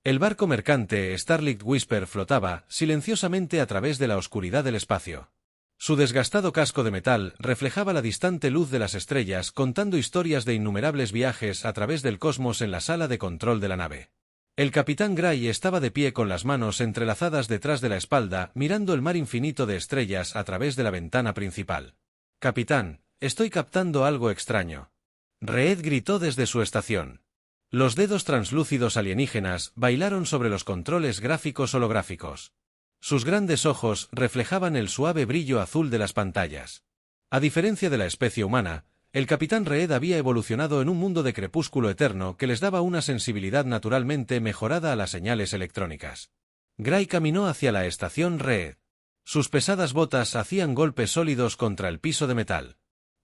El barco mercante Starlight Whisper flotaba silenciosamente a través de la oscuridad del espacio. Su desgastado casco de metal reflejaba la distante luz de las estrellas contando historias de innumerables viajes a través del cosmos en la sala de control de la nave. El capitán Gray estaba de pie con las manos entrelazadas detrás de la espalda mirando el mar infinito de estrellas a través de la ventana principal. «Capitán, estoy captando algo extraño». Reed gritó desde su estación. Los dedos translúcidos alienígenas bailaron sobre los controles gráficos holográficos. Sus grandes ojos reflejaban el suave brillo azul de las pantallas. A diferencia de la especie humana, el capitán Reed había evolucionado en un mundo de crepúsculo eterno que les daba una sensibilidad naturalmente mejorada a las señales electrónicas. Gray caminó hacia la estación Reed. Sus pesadas botas hacían golpes sólidos contra el piso de metal.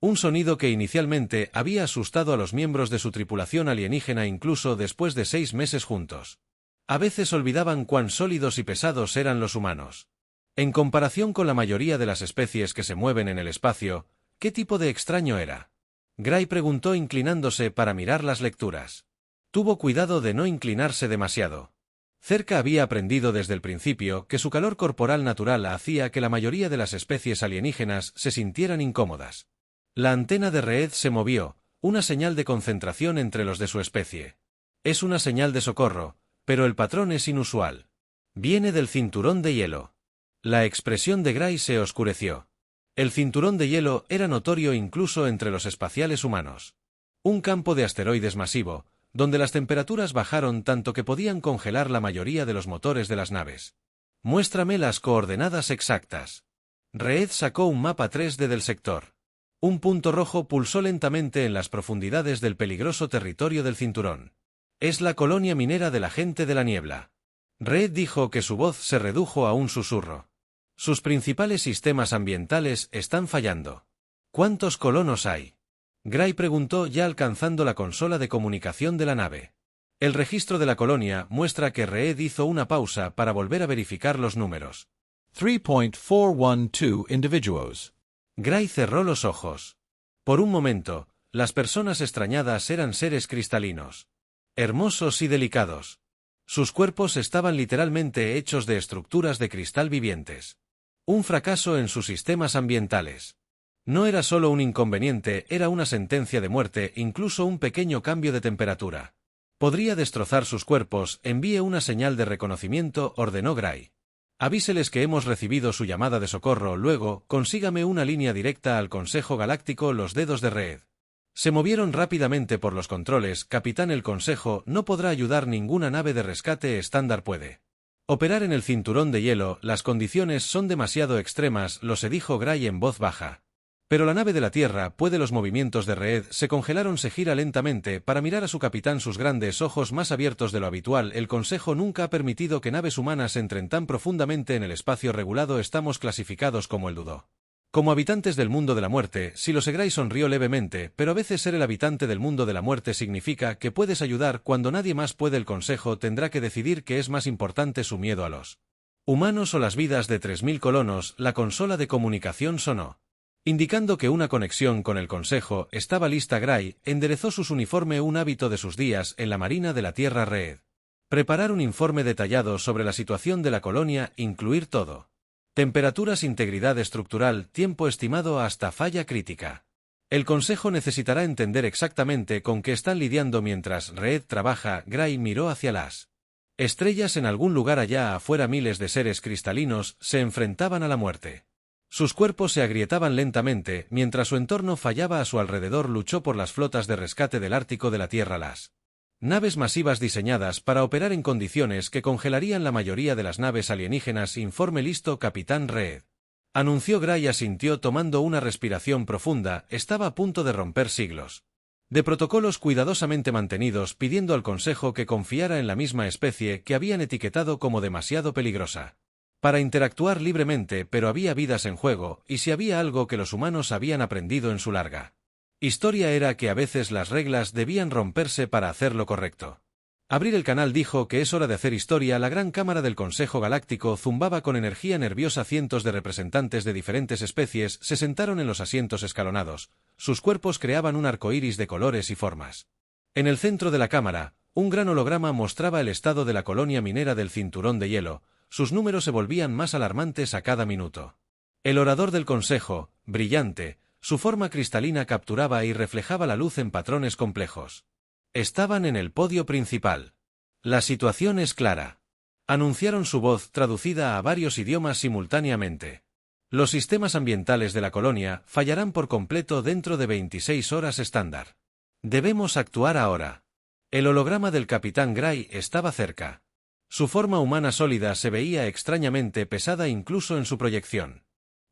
Un sonido que inicialmente había asustado a los miembros de su tripulación alienígena incluso después de 6 meses juntos. A veces olvidaban cuán sólidos y pesados eran los humanos. En comparación con la mayoría de las especies que se mueven en el espacio, ¿qué tipo de extraño era? Gray preguntó inclinándose para mirar las lecturas. Tuvo cuidado de no inclinarse demasiado. Cerca había aprendido desde el principio que su calor corporal natural hacía que la mayoría de las especies alienígenas se sintieran incómodas. La antena de Reed se movió, una señal de concentración entre los de su especie. Es una señal de socorro, pero el patrón es inusual. Viene del cinturón de hielo. La expresión de Gray se oscureció. El cinturón de hielo era notorio incluso entre los espaciales humanos. Un campo de asteroides masivo, donde las temperaturas bajaron tanto que podían congelar la mayoría de los motores de las naves. Muéstrame las coordenadas exactas. Reed sacó un mapa 3D del sector. Un punto rojo pulsó lentamente en las profundidades del peligroso territorio del cinturón. Es la colonia minera de la gente de la niebla. Reed dijo que su voz se redujo a un susurro. Sus principales sistemas ambientales están fallando. ¿Cuántos colonos hay? Gray preguntó ya alcanzando la consola de comunicación de la nave. El registro de la colonia muestra que Reed hizo una pausa para volver a verificar los números. 3.412 individuos. Gray cerró los ojos. Por un momento, las personas extrañadas eran seres cristalinos. Hermosos y delicados. Sus cuerpos estaban literalmente hechos de estructuras de cristal vivientes. Un fracaso en sus sistemas ambientales. No era solo un inconveniente, era una sentencia de muerte, incluso un pequeño cambio de temperatura. Podría destrozar sus cuerpos, envíe una señal de reconocimiento, ordenó Gray. Avíseles que hemos recibido su llamada de socorro, luego, consígame una línea directa al Consejo Galáctico. Los dedos de Reed se movieron rápidamente por los controles. Capitán, el Consejo no podrá ayudar, ninguna nave de rescate estándar puede operar en el cinturón de hielo, las condiciones son demasiado extremas, lo se dijo Gray en voz baja. Pero la nave de la Tierra puede. Los movimientos de Reed se congelaron, se gira lentamente para mirar a su capitán, sus grandes ojos más abiertos de lo habitual. El Consejo nunca ha permitido que naves humanas entren tan profundamente en el espacio regulado. Estamos clasificados como el dudó. Como habitantes del mundo de la muerte. Si lo sé. Gray sonrió levemente, pero a veces ser el habitante del mundo de la muerte significa que puedes ayudar cuando nadie más puede. El Consejo tendrá que decidir qué es más importante, su miedo a los humanos o las vidas de 3000 colonos. La consola de comunicación sonó, indicando que una conexión con el Consejo estaba lista. Gray enderezó su uniforme, un hábito de sus días en la Marina de la Tierra. Reed. Preparar un informe detallado sobre la situación de la colonia, incluir todo. Temperaturas, integridad estructural, tiempo estimado hasta falla crítica. El Consejo necesitará entender exactamente con qué están lidiando mientras Reed trabaja. Gray miró hacia las estrellas. En algún lugar allá afuera miles de seres cristalinos se enfrentaban a la muerte. Sus cuerpos se agrietaban lentamente, mientras su entorno fallaba a su alrededor. Luchó por las flotas de rescate del Ártico de la Tierra, las naves masivas diseñadas para operar en condiciones que congelarían la mayoría de las naves alienígenas. Informe listo, Capitán Reed. Anunció. Gray asintió tomando una respiración profunda. Estaba a punto de romper siglos de protocolos cuidadosamente mantenidos, pidiendo al Consejo que confiara en la misma especie que habían etiquetado como demasiado peligrosa para interactuar libremente, pero había vidas en juego, y si había algo que los humanos habían aprendido en su larga historia era que a veces las reglas debían romperse para hacer lo correcto. Abrir el canal, dijo que es hora de hacer historia. La gran cámara del Consejo Galáctico zumbaba con energía nerviosa. Cientos de representantes de diferentes especies se sentaron en los asientos escalonados. Sus cuerpos creaban un arco iris de colores y formas. En el centro de la cámara, un gran holograma mostraba el estado de la colonia minera del cinturón de hielo. Sus números se volvían más alarmantes a cada minuto. El orador del consejo, brillante, su forma cristalina capturaba y reflejaba la luz en patrones complejos. Estaban en el podio principal. La situación es clara. Anunciaron su voz traducida a varios idiomas simultáneamente. Los sistemas ambientales de la colonia fallarán por completo dentro de 26 horas estándar. Debemos actuar ahora. El holograma del Capitán Gray estaba cerca. Su forma humana sólida se veía extrañamente pesada incluso en su proyección.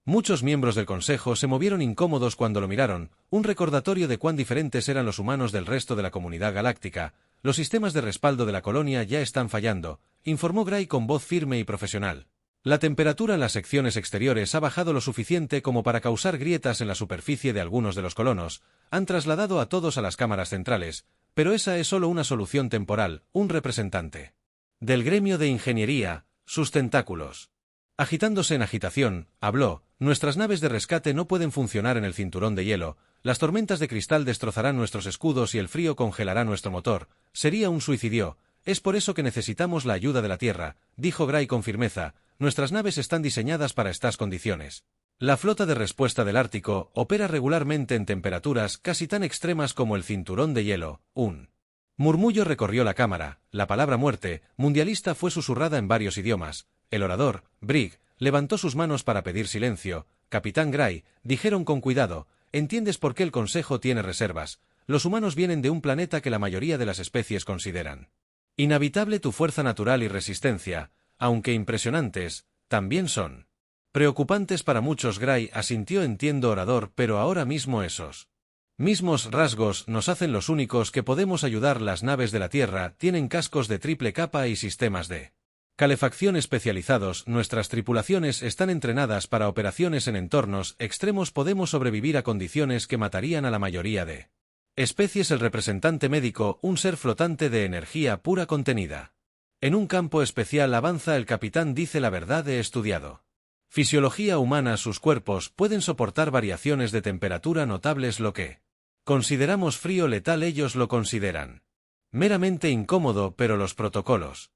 Muchos miembros del consejo se movieron incómodos cuando lo miraron, un recordatorio de cuán diferentes eran los humanos del resto de la comunidad galáctica. Los sistemas de respaldo de la colonia ya están fallando, informó Gray con voz firme y profesional. La temperatura en las secciones exteriores ha bajado lo suficiente como para causar grietas en la superficie de algunos de los colonos. Han trasladado a todos a las cámaras centrales, pero esa es solo una solución temporal. Un representante del gremio de ingeniería, sus tentáculos. Agitándose en agitación, habló: nuestras naves de rescate no pueden funcionar en el cinturón de hielo, las tormentas de cristal destrozarán nuestros escudos y el frío congelará nuestro motor. Sería un suicidio. Es por eso que necesitamos la ayuda de la Tierra, dijo Gray con firmeza. Nuestras naves están diseñadas para estas condiciones. La flota de respuesta del Ártico opera regularmente en temperaturas casi tan extremas como el cinturón de hielo. Un murmullo recorrió la cámara. La palabra muerte mundialista fue susurrada en varios idiomas. El orador, Brigg, levantó sus manos para pedir silencio. Capitán Gray, dijeron con cuidado, ¿entiendes por qué el Consejo tiene reservas? Los humanos vienen de un planeta que la mayoría de las especies consideran inhabitable. Tu fuerza natural y resistencia, aunque impresionantes, también son preocupantes para muchos. Gray asintió. Entiendo, orador, pero ahora mismo esos mismos rasgos nos hacen los únicos que podemos ayudar. Las naves de la Tierra tienen cascos de triple capa y sistemas de calefacción especializados. Nuestras tripulaciones están entrenadas para operaciones en entornos extremos. Podemos sobrevivir a condiciones que matarían a la mayoría de especies. El representante médico, un ser flotante de energía pura contenida en un campo especial. Avanza. El capitán dice la verdad. He estudiado fisiología humana. Sus cuerpos pueden soportar variaciones de temperatura notables. Lo que consideramos frío letal ellos lo consideran meramente incómodo. Pero los protocolos.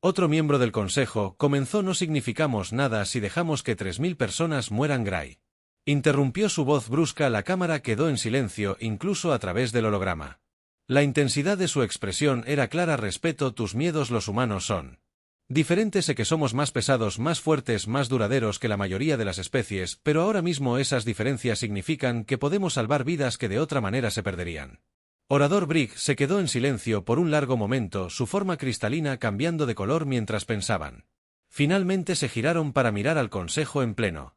Otro miembro del consejo comenzó: no significamos nada si dejamos que 3000 personas mueran. Gray interrumpió su voz brusca. La cámara quedó en silencio, incluso a través del holograma. La intensidad de su expresión era clara. Respeto tus miedos. Los humanos son diferentes. Sé que somos más pesados, más fuertes, más duraderos que la mayoría de las especies, pero ahora mismo esas diferencias significan que podemos salvar vidas que de otra manera se perderían. Orador Brigg se quedó en silencio por un largo momento, su forma cristalina cambiando de color mientras pensaban. Finalmente se giraron para mirar al consejo en pleno.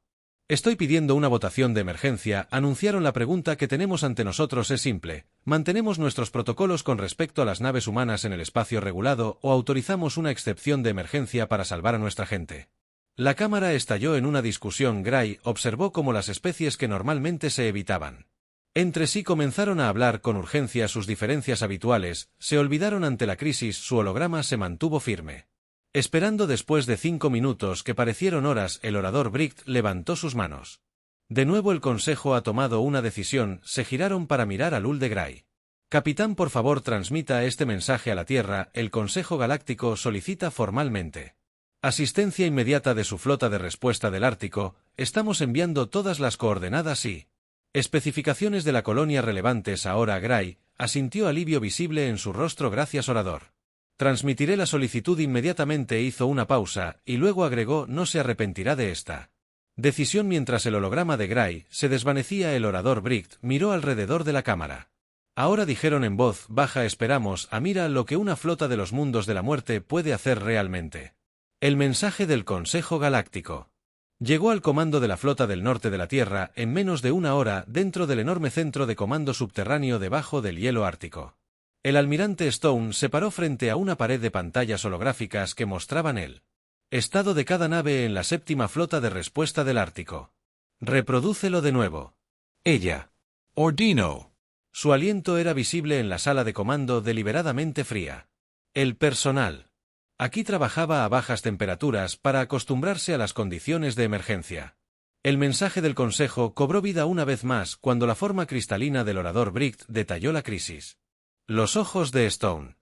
Estoy pidiendo una votación de emergencia, anunciaron. La pregunta que tenemos ante nosotros es simple: ¿mantenemos nuestros protocolos con respecto a las naves humanas en el espacio regulado o autorizamos una excepción de emergencia para salvar a nuestra gente? La cámara estalló en una discusión. Gray observó cómo las especies que normalmente se evitaban entre sí comenzaron a hablar con urgencia. Sus diferencias habituales se olvidaron ante la crisis. Su holograma se mantuvo firme. Esperando. Después de 5 minutos que parecieron horas, el orador Brigg levantó sus manos. De nuevo el consejo ha tomado una decisión. Se giraron para mirar a Lul de Gray. Capitán, por favor transmita este mensaje a la Tierra. El Consejo Galáctico solicita formalmente asistencia inmediata de su flota de respuesta del Ártico. Estamos enviando todas las coordenadas y especificaciones de la colonia relevantes ahora. Gray asintió, alivio visible en su rostro. Gracias, orador. Transmitiré la solicitud inmediatamente. Hizo una pausa, y luego agregó: no se arrepentirá de esta decisión. Mientras el holograma de Gray se desvanecía, el orador Brigg miró alrededor de la cámara. Ahora, dijeron en voz baja, esperamos a mira lo que una flota de los mundos de la muerte puede hacer realmente. El mensaje del Consejo Galáctico llegó al comando de la flota del norte de la Tierra en menos de una hora dentro del enorme centro de comando subterráneo debajo del hielo ártico. El almirante Stone se paró frente a una pared de pantallas holográficas que mostraban el estado de cada nave en la séptima flota de respuesta del Ártico. Reprodúcelo de nuevo. Ella. Ordino. Su aliento era visible en la sala de comando deliberadamente fría. El personal aquí trabajaba a bajas temperaturas para acostumbrarse a las condiciones de emergencia. El mensaje del Consejo cobró vida una vez más cuando la forma cristalina del orador Brigg detalló la crisis. Los ojos de Stone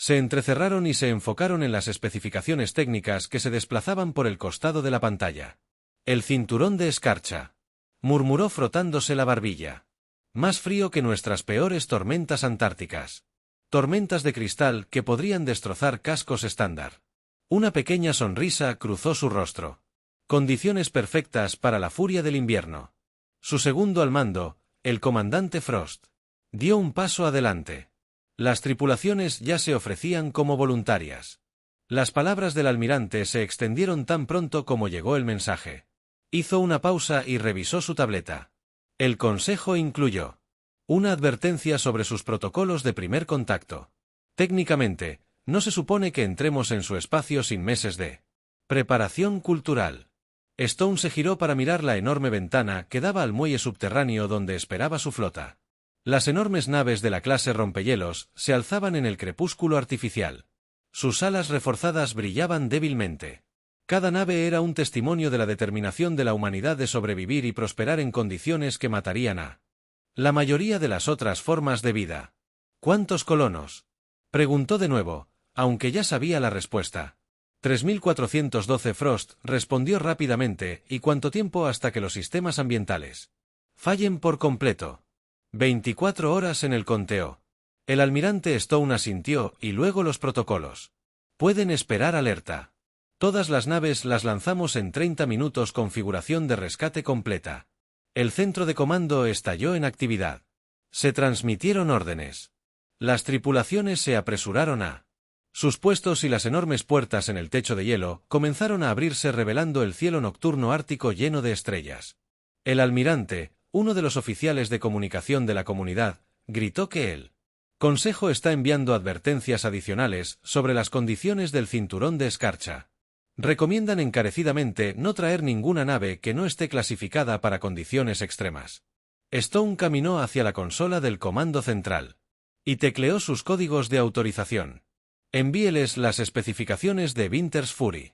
Se entrecerraron y se enfocaron en las especificaciones técnicas que se desplazaban por el costado de la pantalla. «El cinturón de escarcha», murmuró frotándose la barbilla. «Más frío que nuestras peores tormentas antárticas. Tormentas de cristal que podrían destrozar cascos estándar». Una pequeña sonrisa cruzó su rostro. Condiciones perfectas para la furia del invierno. Su segundo al mando, el comandante Frost, dio un paso adelante. Las tripulaciones ya se ofrecían como voluntarias. Las palabras del almirante se extendieron tan pronto como llegó el mensaje. Hizo una pausa y revisó su tableta. El consejo incluyó una advertencia sobre sus protocolos de primer contacto. Técnicamente, no se supone que entremos en su espacio sin meses de preparación cultural. Stone se giró para mirar la enorme ventana que daba al muelle subterráneo donde esperaba su flota. Las enormes naves de la clase rompehielos se alzaban en el crepúsculo artificial. Sus alas reforzadas brillaban débilmente. Cada nave era un testimonio de la determinación de la humanidad de sobrevivir y prosperar en condiciones que matarían a la mayoría de las otras formas de vida. ¿Cuántos colonos?, preguntó de nuevo, aunque ya sabía la respuesta. 3412. Frost respondió rápidamente. ¿Y cuánto tiempo hasta que los sistemas ambientales fallen por completo? 24 horas en el conteo. El almirante Stone asintió y luego los protocolos. Pueden esperar alerta. Todas las naves las lanzamos en 30 minutos. Configuración de rescate completa. El centro de comando estalló en actividad. Se transmitieron órdenes. Las tripulaciones se apresuraron a sus puestos y las enormes puertas en el techo de hielo comenzaron a abrirse revelando el cielo nocturno ártico lleno de estrellas. El almirante, uno de los oficiales de comunicación de la comunidad, gritó que el Consejo está enviando advertencias adicionales sobre las condiciones del cinturón de escarcha. Recomiendan encarecidamente no traer ninguna nave que no esté clasificada para condiciones extremas. Stone caminó hacia la consola del comando central y tecleó sus códigos de autorización. Envíeles las especificaciones de Winter's Fury.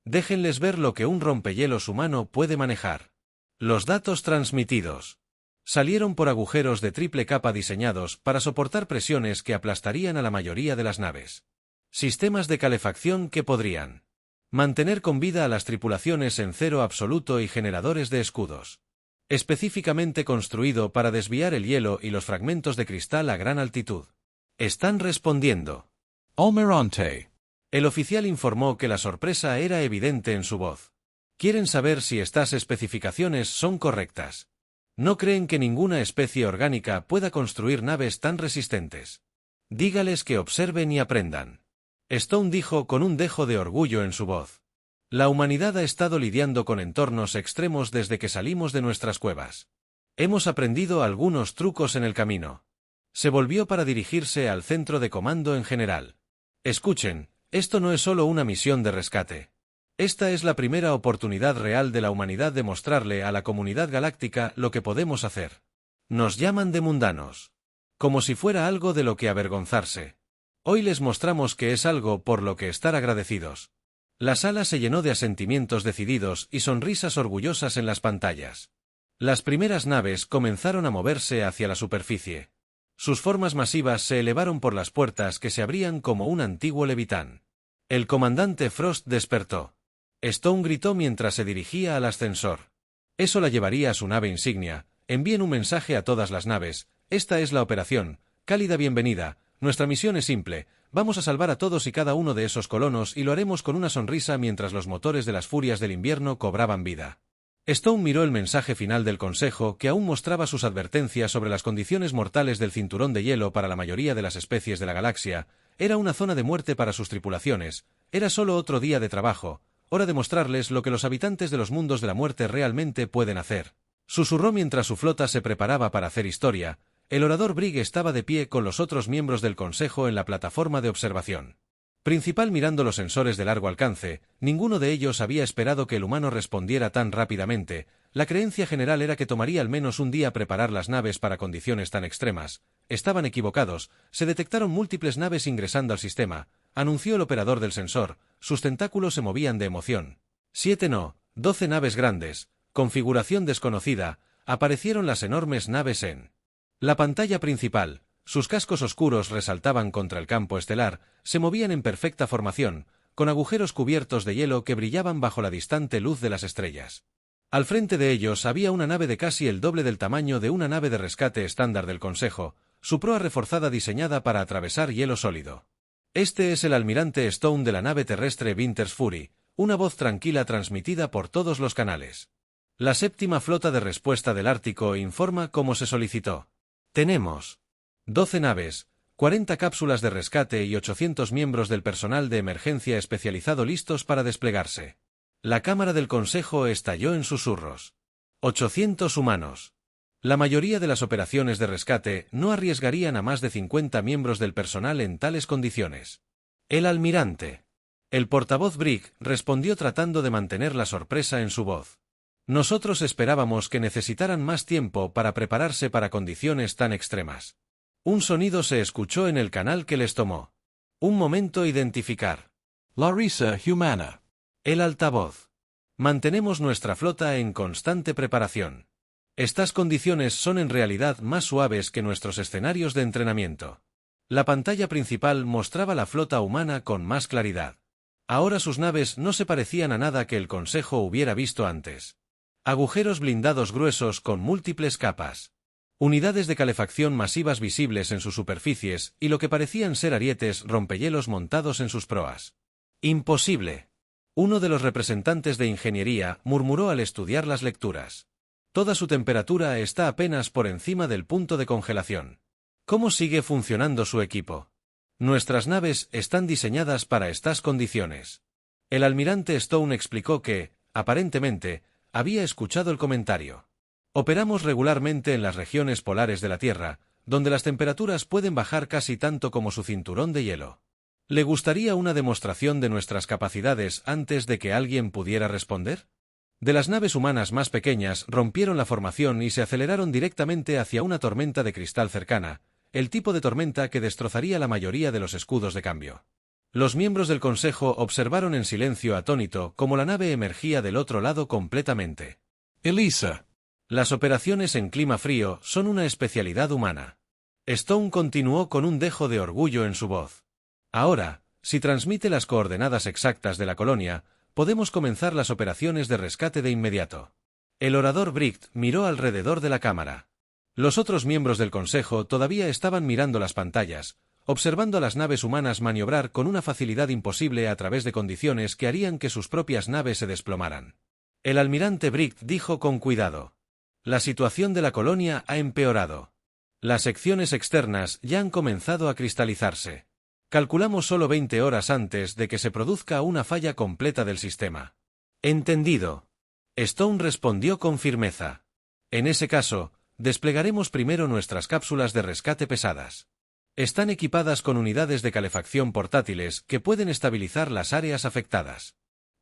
Déjenles ver lo que un rompehielos humano puede manejar. Los datos transmitidos salieron por agujeros de triple capa diseñados para soportar presiones que aplastarían a la mayoría de las naves. Sistemas de calefacción que podrían mantener con vida a las tripulaciones en cero absoluto y generadores de escudos. Específicamente construido para desviar el hielo y los fragmentos de cristal a gran altitud. Están respondiendo. Almirante. El oficial informó que la sorpresa era evidente en su voz. Quieren saber si estas especificaciones son correctas. No creen que ninguna especie orgánica pueda construir naves tan resistentes. Dígales que observen y aprendan. Stone dijo con un dejo de orgullo en su voz. La humanidad ha estado lidiando con entornos extremos desde que salimos de nuestras cuevas. Hemos aprendido algunos trucos en el camino. Se volvió para dirigirse al centro de comando en general. Escuchen, esto no es solo una misión de rescate. Esta es la primera oportunidad real de la humanidad de mostrarle a la comunidad galáctica lo que podemos hacer. Nos llaman de mundanos. Como si fuera algo de lo que avergonzarse. Hoy les mostramos que es algo por lo que estar agradecidos. La sala se llenó de asentimientos decididos y sonrisas orgullosas en las pantallas. Las primeras naves comenzaron a moverse hacia la superficie. Sus formas masivas se elevaron por las puertas que se abrían como un antiguo levitán. El comandante Frost despertó. Stone gritó mientras se dirigía al ascensor. Eso la llevaría a su nave insignia. Envíen un mensaje a todas las naves. Esta es la operación. Cálida bienvenida. Nuestra misión es simple. Vamos a salvar a todos y cada uno de esos colonos y lo haremos con una sonrisa mientras los motores de las furias del invierno cobraban vida. Stone miró el mensaje final del Consejo que aún mostraba sus advertencias sobre las condiciones mortales del cinturón de hielo para la mayoría de las especies de la galaxia. Era una zona de muerte para sus tripulaciones. Era solo otro día de trabajo. Hora de mostrarles lo que los habitantes de los mundos de la muerte realmente pueden hacer. Susurró mientras su flota se preparaba para hacer historia. El orador Brigg estaba de pie con los otros miembros del Consejo en la plataforma de observación principal mirando los sensores de largo alcance. Ninguno de ellos había esperado que el humano respondiera tan rápidamente. La creencia general era que tomaría al menos un día preparar las naves para condiciones tan extremas. Estaban equivocados. Se detectaron múltiples naves ingresando al sistema, anunció el operador del sensor. Sus tentáculos se movían de emoción. 7 no, 12 naves grandes, configuración desconocida. Aparecieron las enormes naves en la pantalla principal. Sus cascos oscuros resaltaban contra el campo estelar, se movían en perfecta formación, con agujeros cubiertos de hielo que brillaban bajo la distante luz de las estrellas. Al frente de ellos había una nave de casi el doble del tamaño de una nave de rescate estándar del Consejo, su proa reforzada diseñada para atravesar hielo sólido. Este es el almirante Stone de la nave terrestre Winter's Fury, una voz tranquila transmitida por todos los canales. La séptima flota de respuesta del Ártico informa como se solicitó. Tenemos 12 naves, 40 cápsulas de rescate y 800 miembros del personal de emergencia especializado listos para desplegarse. La Cámara del Consejo estalló en susurros. 800 humanos. La mayoría de las operaciones de rescate no arriesgarían a más de 50 miembros del personal en tales condiciones. El almirante. El portavoz Brick respondió tratando de mantener la sorpresa en su voz. Nosotros esperábamos que necesitaran más tiempo para prepararse para condiciones tan extremas. Un sonido se escuchó en el canal que les tomó. Un momento identificar. Larissa Humana. El altavoz. Mantenemos nuestra flota en constante preparación. Estas condiciones son en realidad más suaves que nuestros escenarios de entrenamiento. La pantalla principal mostraba la flota humana con más claridad. Ahora sus naves no se parecían a nada que el Consejo hubiera visto antes. Agujeros blindados gruesos con múltiples capas. Unidades de calefacción masivas visibles en sus superficies y lo que parecían ser arietes rompehielos montados en sus proas. Imposible. Uno de los representantes de ingeniería murmuró al estudiar las lecturas. Toda su temperatura está apenas por encima del punto de congelación. ¿Cómo sigue funcionando su equipo? Nuestras naves están diseñadas para estas condiciones. El almirante Stone explicó que, aparentemente, había escuchado el comentario. Operamos regularmente en las regiones polares de la Tierra, donde las temperaturas pueden bajar casi tanto como su cinturón de hielo. ¿Le gustaría una demostración de nuestras capacidades antes de que alguien pudiera responder? De las naves humanas más pequeñas rompieron la formación y se aceleraron directamente hacia una tormenta de cristal cercana, el tipo de tormenta que destrozaría la mayoría de los escudos de cambio. Los miembros del Consejo observaron en silencio atónito cómo la nave emergía del otro lado completamente. Elisa. Las operaciones en clima frío son una especialidad humana. Stone continuó con un dejo de orgullo en su voz. Ahora, si transmite las coordenadas exactas de la colonia, podemos comenzar las operaciones de rescate de inmediato. El orador Bright miró alrededor de la cámara. Los otros miembros del Consejo todavía estaban mirando las pantallas, observando a las naves humanas maniobrar con una facilidad imposible a través de condiciones que harían que sus propias naves se desplomaran. El almirante Bright dijo con cuidado. La situación de la colonia ha empeorado. Las secciones externas ya han comenzado a cristalizarse. Calculamos solo 20 horas antes de que se produzca una falla completa del sistema. Entendido. Stone respondió con firmeza. En ese caso, desplegaremos primero nuestras cápsulas de rescate pesadas. Están equipadas con unidades de calefacción portátiles que pueden estabilizar las áreas afectadas.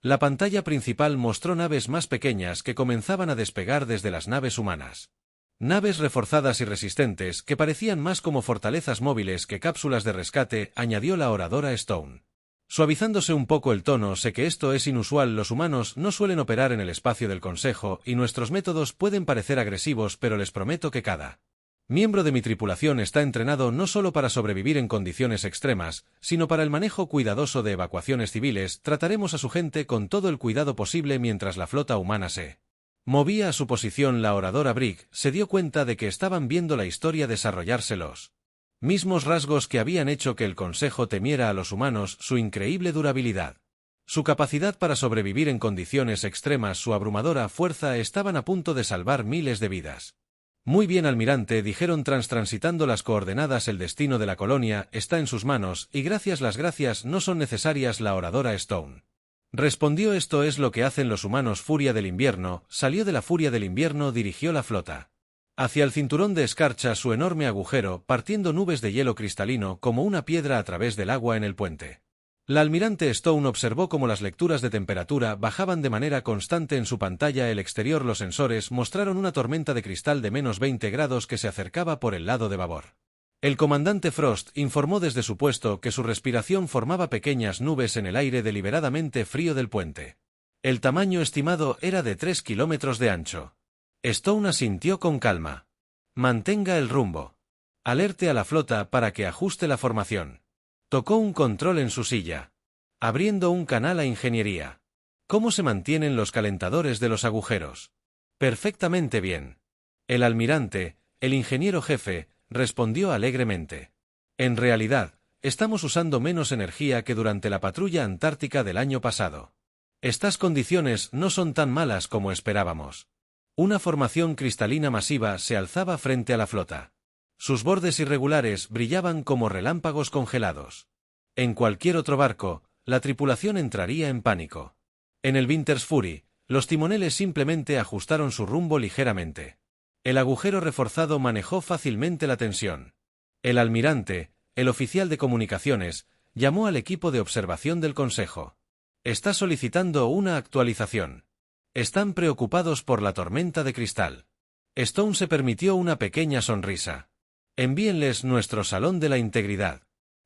La pantalla principal mostró naves más pequeñas que comenzaban a despegar desde las naves humanas. Naves reforzadas y resistentes que parecían más como fortalezas móviles que cápsulas de rescate, añadió la oradora Stone. Suavizándose un poco el tono, sé que esto es inusual, los humanos no suelen operar en el espacio del Consejo y nuestros métodos pueden parecer agresivos, pero les prometo que cada miembro de mi tripulación está entrenado no solo para sobrevivir en condiciones extremas, sino para el manejo cuidadoso de evacuaciones civiles. Trataremos a su gente con todo el cuidado posible mientras la flota humana se movía a su posición. La oradora Brick se dio cuenta de que estaban viendo la historia desarrollarse los mismos rasgos que habían hecho que el Consejo temiera a los humanos, su increíble durabilidad. Su capacidad para sobrevivir en condiciones extremas, su abrumadora fuerza estaban a punto de salvar miles de vidas. Muy bien, almirante, dijeron transitando las coordenadas. El destino de la colonia está en sus manos, y las gracias no son necesarias. La oradora Stone respondió: esto es lo que hacen los humanos. Furia del invierno, salió de la furia del invierno, dirigió la flota hacia el cinturón de escarcha, su enorme agujero, partiendo nubes de hielo cristalino como una piedra a través del agua en el puente. La almirante Stone observó cómo las lecturas de temperatura bajaban de manera constante en su pantalla el exterior. Los sensores mostraron una tormenta de cristal de menos 20 grados que se acercaba por el lado de babor. El comandante Frost informó desde su puesto que su respiración formaba pequeñas nubes en el aire deliberadamente frío del puente. El tamaño estimado era de 3 kilómetros de ancho. Stone asintió con calma. Mantenga el rumbo. Alerte a la flota para que ajuste la formación. Tocó un control en su silla. Abriendo un canal a ingeniería. ¿Cómo se mantienen los calentadores de los agujeros? Perfectamente bien. El almirante, el ingeniero jefe, respondió alegremente. En realidad, estamos usando menos energía que durante la patrulla antártica del año pasado. Estas condiciones no son tan malas como esperábamos. Una formación cristalina masiva se alzaba frente a la flota. Sus bordes irregulares brillaban como relámpagos congelados. En cualquier otro barco, la tripulación entraría en pánico. En el Winter's Fury, los timoneles simplemente ajustaron su rumbo ligeramente. El agujero reforzado manejó fácilmente la tensión. El almirante, el oficial de comunicaciones, llamó al equipo de observación del Consejo. Está solicitando una actualización. Están preocupados por la tormenta de cristal. Stone se permitió una pequeña sonrisa. Envíenles nuestro salón de la integridad.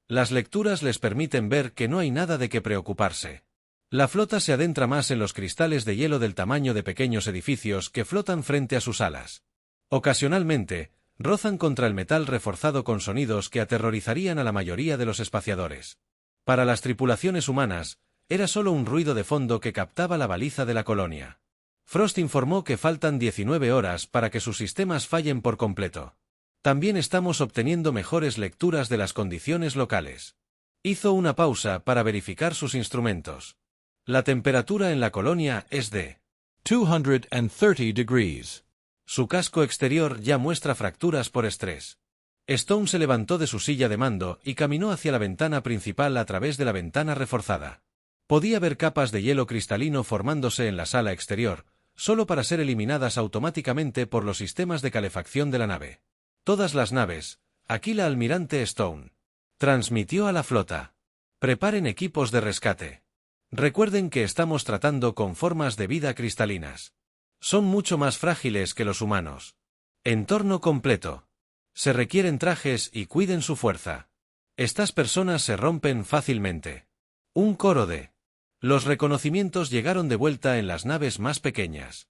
Las lecturas les permiten ver que no hay nada de qué preocuparse. La flota se adentra más en los cristales de hielo del tamaño de pequeños edificios que flotan frente a sus alas. Ocasionalmente, rozan contra el metal reforzado con sonidos que aterrorizarían a la mayoría de los espaciadores. Para las tripulaciones humanas, era solo un ruido de fondo que captaba la baliza de la colonia. Frost informó que faltan 19 horas para que sus sistemas fallen por completo. También estamos obteniendo mejores lecturas de las condiciones locales. Hizo una pausa para verificar sus instrumentos. La temperatura en la colonia es de 230 degrees. Su casco exterior ya muestra fracturas por estrés. Stone se levantó de su silla de mando y caminó hacia la ventana principal a través de la ventana reforzada. Podía ver capas de hielo cristalino formándose en la sala exterior, solo para ser eliminadas automáticamente por los sistemas de calefacción de la nave. Todas las naves, aquí la almirante Stone. Transmitió a la flota. Preparen equipos de rescate. Recuerden que estamos tratando con formas de vida cristalinas. Son mucho más frágiles que los humanos. Entorno completo. Se requieren trajes y cuiden su fuerza. Estas personas se rompen fácilmente. Un coro de... Los reconocimientos llegaron de vuelta en las naves más pequeñas.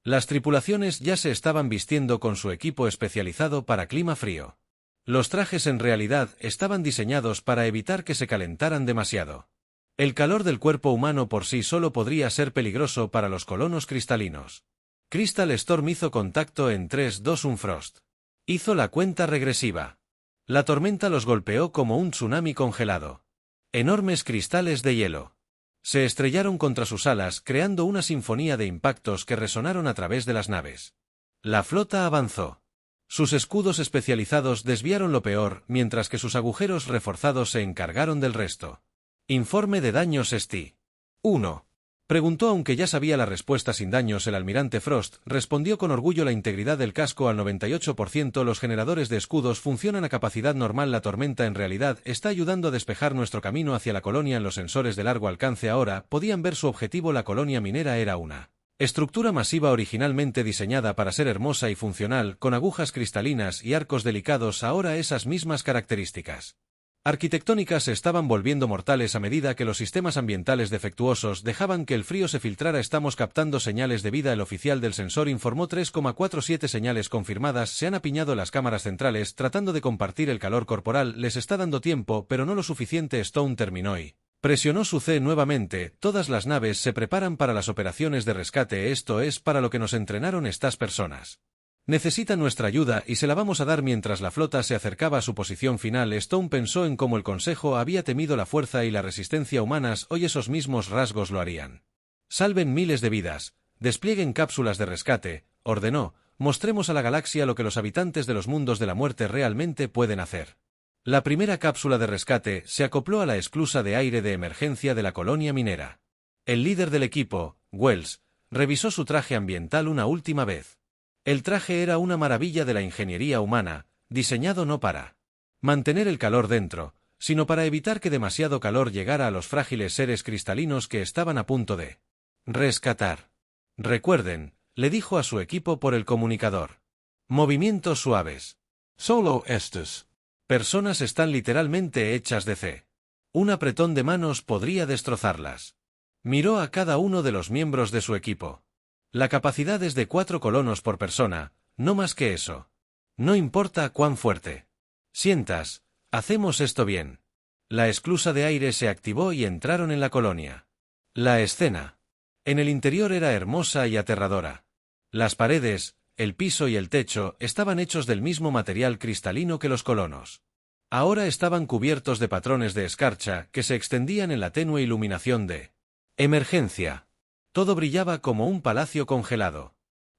Las tripulaciones ya se estaban vistiendo con su equipo especializado para clima frío. Los trajes en realidad estaban diseñados para evitar que se calentaran demasiado. El calor del cuerpo humano por sí solo podría ser peligroso para los colonos cristalinos. Crystal Storm hizo contacto en 3, 2, 1 Frost. Hizo la cuenta regresiva. La tormenta los golpeó como un tsunami congelado. Enormes cristales de hielo. Se estrellaron contra sus alas creando una sinfonía de impactos que resonaron a través de las naves. La flota avanzó. Sus escudos especializados desviaron lo peor, mientras que sus agujeros reforzados se encargaron del resto. Informe de daños ST. 1. Preguntó aunque ya sabía la respuesta sin daños el almirante Frost, respondió con orgullo la integridad del casco al 98%. Los generadores de escudos funcionan a capacidad normal. La tormenta en realidad está ayudando a despejar nuestro camino hacia la colonia. En los sensores de largo alcance ahora podían ver su objetivo. La colonia minera era una estructura masiva originalmente diseñada para ser hermosa y funcional, con agujas cristalinas y arcos delicados. Ahora esas mismas características arquitectónicas se estaban volviendo mortales a medida que los sistemas ambientales defectuosos dejaban que el frío se filtrara. Estamos captando señales de vida. El oficial del sensor informó 3,47 señales confirmadas. Se han apiñado las cámaras centrales tratando de compartir el calor corporal. Les está dando tiempo, pero no lo suficiente. Stone terminó y presionó su C nuevamente. Todas las naves se preparan para las operaciones de rescate. Esto es para lo que nos entrenaron estas personas. Necesitan nuestra ayuda y se la vamos a dar. Mientras la flota se acercaba a su posición final, Stone pensó en cómo el Consejo había temido la fuerza y la resistencia humanas. Hoy esos mismos rasgos lo harían. Salven miles de vidas, desplieguen cápsulas de rescate, ordenó, mostremos a la galaxia lo que los habitantes de los mundos de la muerte realmente pueden hacer. La primera cápsula de rescate se acopló a la esclusa de aire de emergencia de la colonia minera. El líder del equipo, Wells, revisó su traje ambiental una última vez. El traje era una maravilla de la ingeniería humana, diseñado no para mantener el calor dentro, sino para evitar que demasiado calor llegara a los frágiles seres cristalinos que estaban a punto de rescatar. Recuerden, le dijo a su equipo por el comunicador. Movimientos suaves. Solo estos. Personas están literalmente hechas de C. Un apretón de manos podría destrozarlas. Miró a cada uno de los miembros de su equipo. La capacidad es de 4 colonos por persona, no más que eso. No importa cuán fuerte Sientas, hacemos esto bien. La esclusa de aire se activó y entraron en la colonia. La escena. En el interior era hermosa y aterradora. Las paredes, el piso y el techo estaban hechos del mismo material cristalino que los colonos. Ahora estaban cubiertos de patrones de escarcha que se extendían en la tenue iluminación de emergencia. Todo brillaba como un palacio congelado.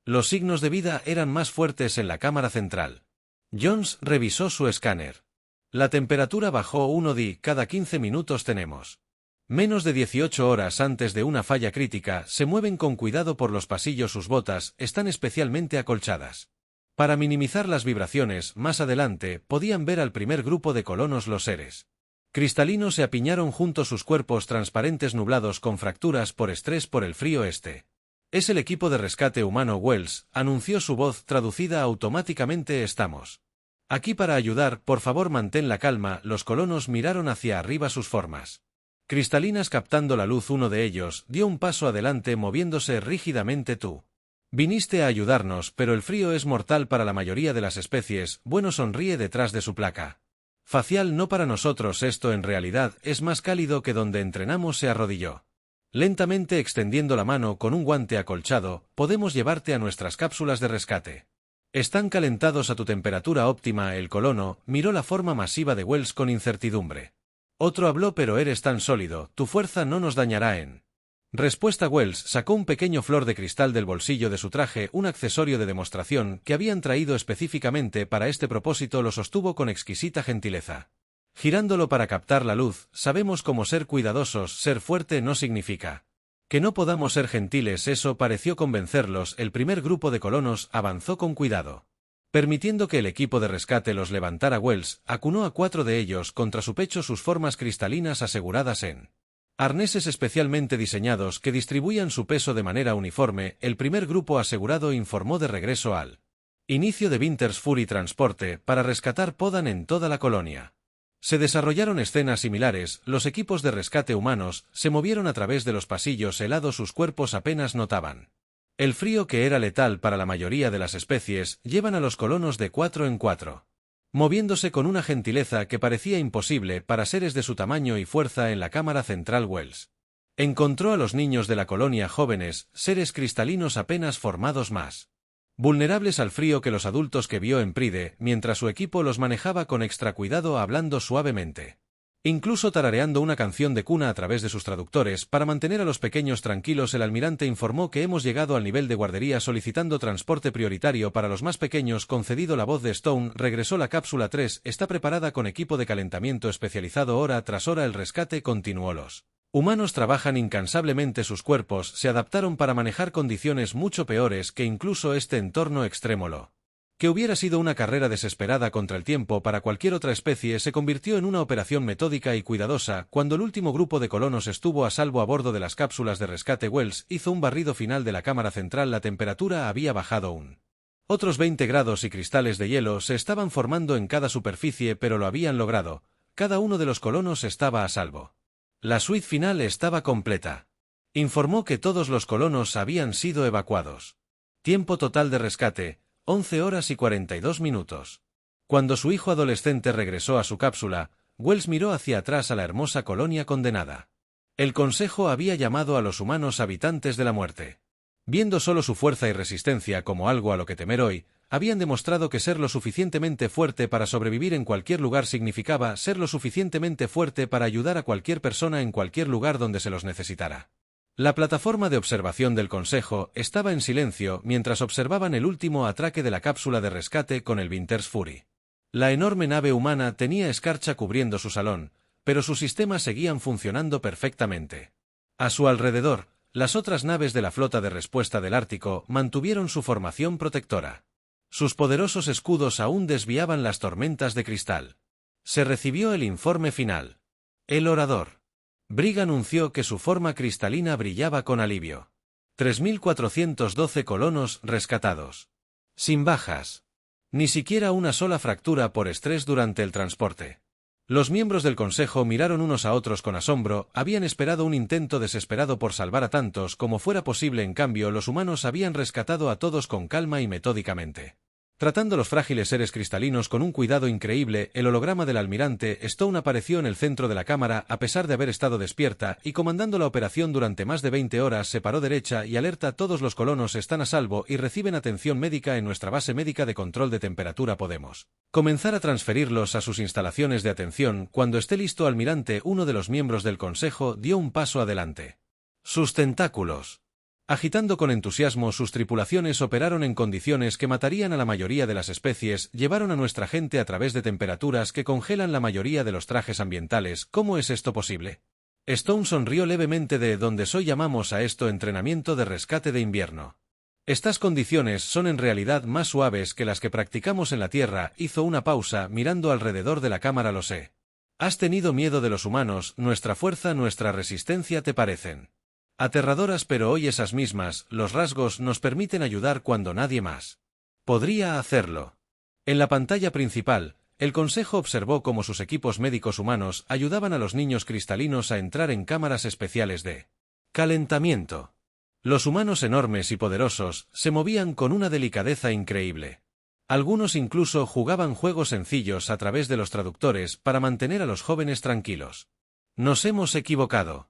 Los signos de vida eran más fuertes en la cámara central. Jones revisó su escáner. La temperatura bajó 1 dí cada 15 minutos tenemos. Menos de 18 horas antes de una falla crítica, se mueven con cuidado por los pasillos, sus botas están especialmente acolchadas. Para minimizar las vibraciones, más adelante, podían ver al primer grupo de colonos, los seres cristalinos se apiñaron juntos, sus cuerpos transparentes nublados con fracturas por estrés por el frío este. Es el equipo de rescate humano Wells, anunció su voz traducida automáticamente. Estamos aquí para ayudar, por favor mantén la calma. Los colonos miraron hacia arriba, sus formas cristalinas captando la luz. Uno de ellos dio un paso adelante moviéndose rígidamente. Tú viniste a ayudarnos, pero el frío es mortal para la mayoría de las especies. Bueno, sonríe detrás de su placa facial. No para nosotros, esto en realidad es más cálido que donde entrenamos. Se arrodilló lentamente extendiendo la mano con un guante acolchado. Podemos llevarte a nuestras cápsulas de rescate. Están calentados a tu temperatura óptima. El colono miró la forma masiva de Wells con incertidumbre. Otro habló, pero eres tan sólido, tu fuerza no nos dañará. En respuesta, Wells sacó un pequeño flor de cristal del bolsillo de su traje, un accesorio de demostración que habían traído específicamente para este propósito. Lo sostuvo con exquisita gentileza, girándolo para captar la luz. Sabemos cómo ser cuidadosos. Ser fuerte no significa que no podamos ser gentiles. Eso pareció convencerlos. El primer grupo de colonos avanzó con cuidado, permitiendo que el equipo de rescate los levantara. Wells acunó a 4 de ellos contra su pecho, sus formas cristalinas aseguradas en arneses especialmente diseñados que distribuían su peso de manera uniforme. El primer grupo asegurado informó de regreso al inicio de Winter's Fury transporte para rescatar Podan en toda la colonia. Se desarrollaron escenas similares. Los equipos de rescate humanos se movieron a través de los pasillos helados, sus cuerpos apenas notaban el frío que era letal para la mayoría de las especies. Llevan a los colonos de 4 en 4. Moviéndose con una gentileza que parecía imposible para seres de su tamaño y fuerza. En la cámara central, Wells encontró a los niños de la colonia, jóvenes, seres cristalinos apenas formados, más vulnerables al frío que los adultos que vio en Pride, mientras su equipo los manejaba con extra cuidado, hablando suavemente, incluso tarareando una canción de cuna a través de sus traductores para mantener a los pequeños tranquilos. El almirante informó que hemos llegado al nivel de guardería solicitando transporte prioritario para los más pequeños. Concedido. La voz de Stone regresó. La cápsula 3 está preparada con equipo de calentamiento especializado. Hora tras hora el rescate continuó. Los humanos trabajan incansablemente, sus cuerpos se adaptaron para manejar condiciones mucho peores que incluso este entorno extremo. Lo que hubiera sido una carrera desesperada contra el tiempo para cualquier otra especie se convirtió en una operación metódica y cuidadosa. Cuando el último grupo de colonos estuvo a salvo a bordo de las cápsulas de rescate, Wells hizo un barrido final de la cámara central. La temperatura había bajado otros 20 grados y cristales de hielo se estaban formando en cada superficie, pero lo habían logrado. Cada uno de los colonos estaba a salvo. La suite final estaba completa. Informó que todos los colonos habían sido evacuados. Tiempo total de rescate: 11 horas y 42 minutos. Cuando su hijo adolescente regresó a su cápsula, Wells miró hacia atrás a la hermosa colonia condenada. El Consejo había llamado a los humanos habitantes de la muerte. Viendo solo su fuerza y resistencia como algo a lo que temer hoy, habían demostrado que ser lo suficientemente fuerte para sobrevivir en cualquier lugar significaba ser lo suficientemente fuerte para ayudar a cualquier persona en cualquier lugar donde se los necesitara. La plataforma de observación del Consejo estaba en silencio mientras observaban el último atraque de la cápsula de rescate con el Winter's Fury. La enorme nave humana tenía escarcha cubriendo su salón, pero sus sistemas seguían funcionando perfectamente. A su alrededor, las otras naves de la flota de respuesta del Ártico mantuvieron su formación protectora. Sus poderosos escudos aún desviaban las tormentas de cristal. Se recibió el informe final. El orador Brigg anunció que su forma cristalina brillaba con alivio. 3.412 colonos rescatados. Sin bajas. Ni siquiera una sola fractura por estrés durante el transporte. Los miembros del Consejo miraron unos a otros con asombro. Habían esperado un intento desesperado por salvar a tantos como fuera posible. En cambio, los humanos habían rescatado a todos con calma y metódicamente. Tratando los frágiles seres cristalinos con un cuidado increíble, el holograma del almirante Stone apareció en el centro de la cámara a pesar de haber estado despierta y comandando la operación durante más de 20 horas se paró derecha y alerta: todos los colonos están a salvo y reciben atención médica en nuestra base médica de control de temperatura. Podemos comenzar a transferirlos a sus instalaciones de atención cuando esté listo. Almirante, uno de los miembros del consejo, dio un paso adelante. Sus tentáculos. Agitando con entusiasmo sus tripulaciones, operaron en condiciones que matarían a la mayoría de las especies, llevaron a nuestra gente a través de temperaturas que congelan la mayoría de los trajes ambientales. ¿Cómo es esto posible? Stone sonrió levemente. De donde soy llamamos a esto entrenamiento de rescate de invierno. Estas condiciones son en realidad más suaves que las que practicamos en la Tierra. Hizo una pausa, mirando alrededor de la cámara. Lo sé. Has tenido miedo de los humanos, nuestra fuerza, nuestra resistencia te parecen aterradoras, pero hoy esas mismas, los rasgos, nos permiten ayudar cuando nadie más podría hacerlo. En la pantalla principal, el consejo observó cómo sus equipos médicos humanos ayudaban a los niños cristalinos a entrar en cámaras especiales de calentamiento. Los humanos enormes y poderosos se movían con una delicadeza increíble. Algunos incluso jugaban juegos sencillos a través de los traductores para mantener a los jóvenes tranquilos. Nos hemos equivocado.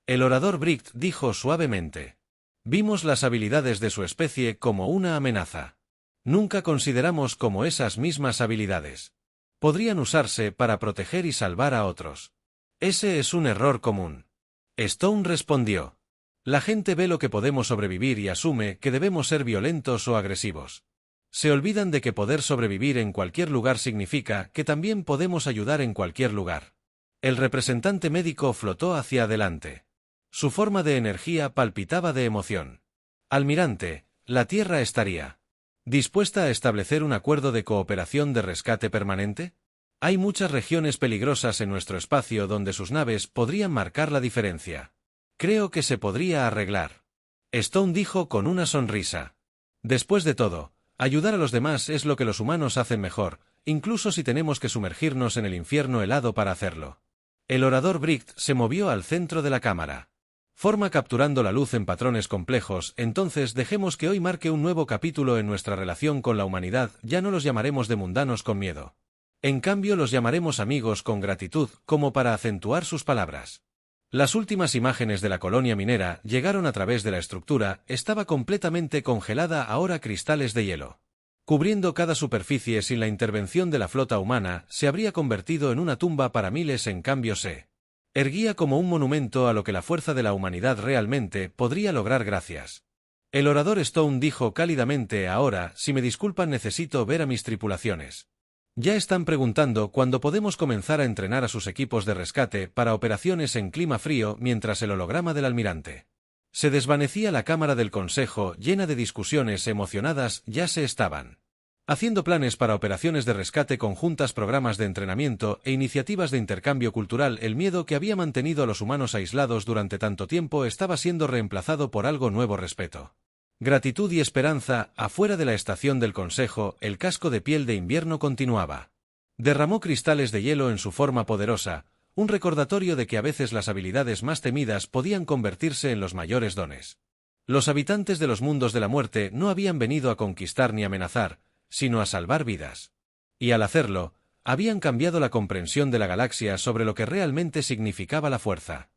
El orador Bright dijo suavemente. Vimos las habilidades de su especie como una amenaza. Nunca consideramos como esas mismas habilidades podrían usarse para proteger y salvar a otros. Ese es un error común. Stone respondió. La gente ve lo que podemos sobrevivir y asume que debemos ser violentos o agresivos. Se olvidan de que poder sobrevivir en cualquier lugar significa que también podemos ayudar en cualquier lugar. El representante médico flotó hacia adelante. Su forma de energía palpitaba de emoción. Almirante, la Tierra estaría dispuesta a establecer un acuerdo de cooperación de rescate permanente. Hay muchas regiones peligrosas en nuestro espacio donde sus naves podrían marcar la diferencia. Creo que se podría arreglar. Stone dijo con una sonrisa. Después de todo, ayudar a los demás es lo que los humanos hacen mejor, incluso si tenemos que sumergirnos en el infierno helado para hacerlo. El orador Bright se movió al centro de la cámara. Forma capturando la luz en patrones complejos. Entonces dejemos que hoy marque un nuevo capítulo en nuestra relación con la humanidad. Ya no los llamaremos de mundanos con miedo. En cambio los llamaremos amigos con gratitud, como para acentuar sus palabras. Las últimas imágenes de la colonia minera llegaron a través de la estructura. Estaba completamente congelada, ahora cristales de hielo cubriendo cada superficie. Sin la intervención de la flota humana, se habría convertido en una tumba para miles. En cambio se erguía como un monumento a lo que la fuerza de la humanidad realmente podría lograr. Gracias. El orador Stone dijo cálidamente. Ahora, si me disculpan, necesito ver a mis tripulaciones. Ya están preguntando cuándo podemos comenzar a entrenar a sus equipos de rescate para operaciones en clima frío. Mientras el holograma del almirante se desvanecía, la cámara del consejo, llena de discusiones emocionadas, ya se estaban haciendo planes para operaciones de rescate conjuntas, programas de entrenamiento e iniciativas de intercambio cultural. El miedo que había mantenido a los humanos aislados durante tanto tiempo estaba siendo reemplazado por algo nuevo: respeto, gratitud y esperanza. Afuera de la estación del consejo, el casco de piel de invierno continuaba. Derramó cristales de hielo en su forma poderosa, un recordatorio de que a veces las habilidades más temidas podían convertirse en los mayores dones. Los habitantes de los mundos de la muerte no habían venido a conquistar ni amenazar, sino a salvar vidas. Y al hacerlo, habían cambiado la comprensión de la galaxia sobre lo que realmente significaba la fuerza.